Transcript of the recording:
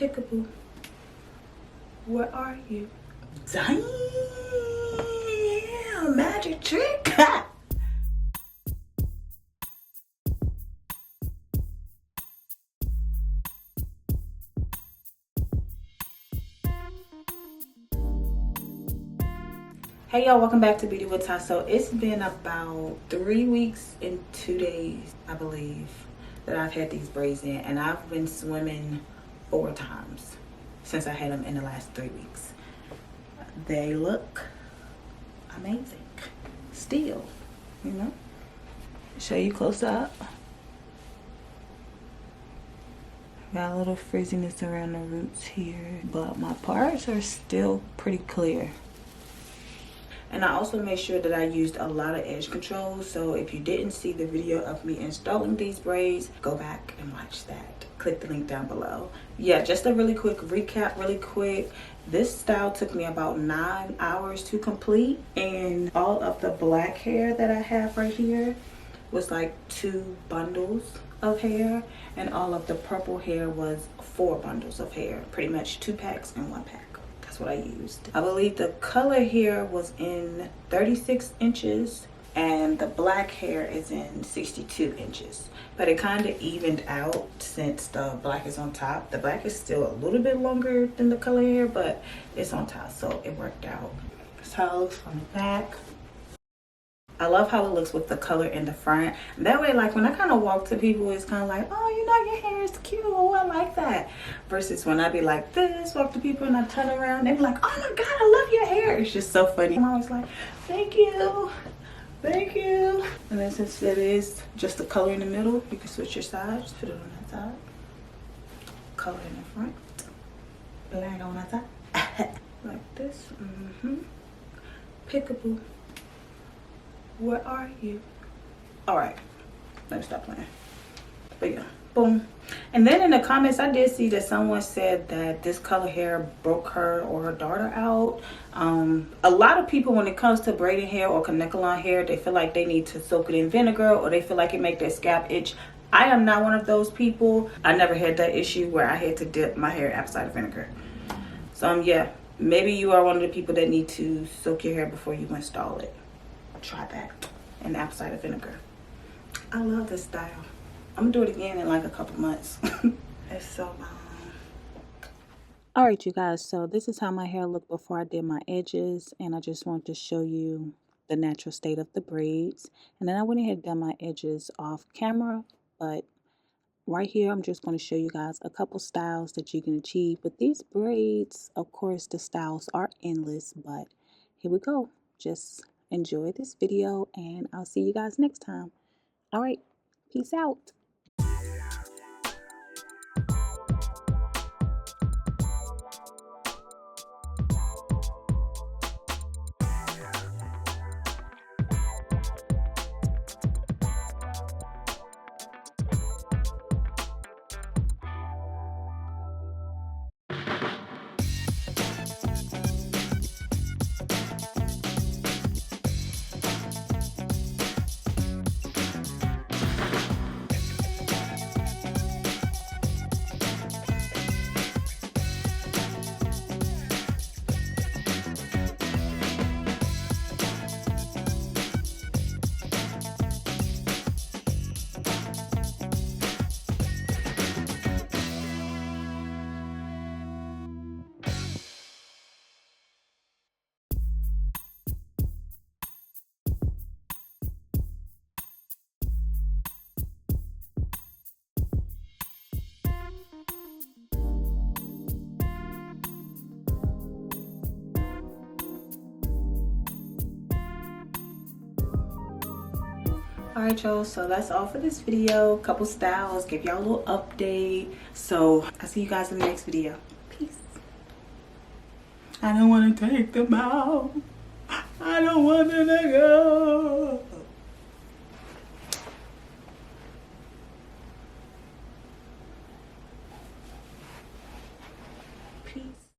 Peekaboo, where are you? Damn, magic trick. Hey y'all, welcome back to Beautywithty. So it's been about 3 weeks and 2 days, I believe, that I've had these braids in, and I've been swimming 4 times since I had them in the last 3 weeks. They look amazing still, you know. Show you close up. Got a little frizziness around the roots here, but my parts are still pretty clear. And I also made sure that I used a lot of edge control. So if you didn't see the video of me installing these braids, go back and watch that. Click the link down below. Yeah, just a really quick recap, really quick. This style took me about 9 hours to complete. And all of the black hair that I have right here was like 2 bundles of hair. And all of the purple hair was 4 bundles of hair. Pretty much 2 packs and 1 pack. What I used. I believe the color here was in 36 inches and the black hair is in 62 inches, but it kind of evened out since the black is on top. The black is still a little bit longer than the color hair, but it's on top, so it worked out. That's how it looks from the back. I love how it looks with the color in the front. That way, like when I kind of walk to people, it's kind of like, oh, you know, your hair is cute. Oh, I like that. Versus when I be like this, walk to people and I turn around, they be like, oh my God, I love your hair. It's just so funny. I'm always like, thank you. Thank you. And then since it is just the color in the middle, you can switch your sides. Put it on that side. Color in the front. Black on that side. Like this. Peekaboo. Where are you? All right, let me stop playing. But yeah, boom. And then in the comments, I did see that someone said that this color hair broke her or her daughter out. A lot of people, when it comes to braiding hair or connecticut hair, they feel like they need to soak it in vinegar or they feel like it make their scalp itch. I am not one of those people. I never had that issue where I had to dip my hair outside of vinegar. So yeah, maybe you are one of the people that need to soak your hair before you install it. Try that in apple cider vinegar. I love this style. I'm gonna do it again in like a couple months. It's so all right, you guys, so this is how my hair looked before I did my edges, and I just wanted to show you the natural state of the braids. And then I went ahead and done my edges off camera, but right here I'm just going to show you guys a couple styles that you can achieve with these braids. Of course, the styles are endless, but here we go. Just enjoy this video and I'll see you guys next time. All right, peace out. All right, y'all, so that's all for this video. Couple styles, give y'all a little update. So I'll see you guys in the next video. Peace. I don't want to take them out. I don't want them to go.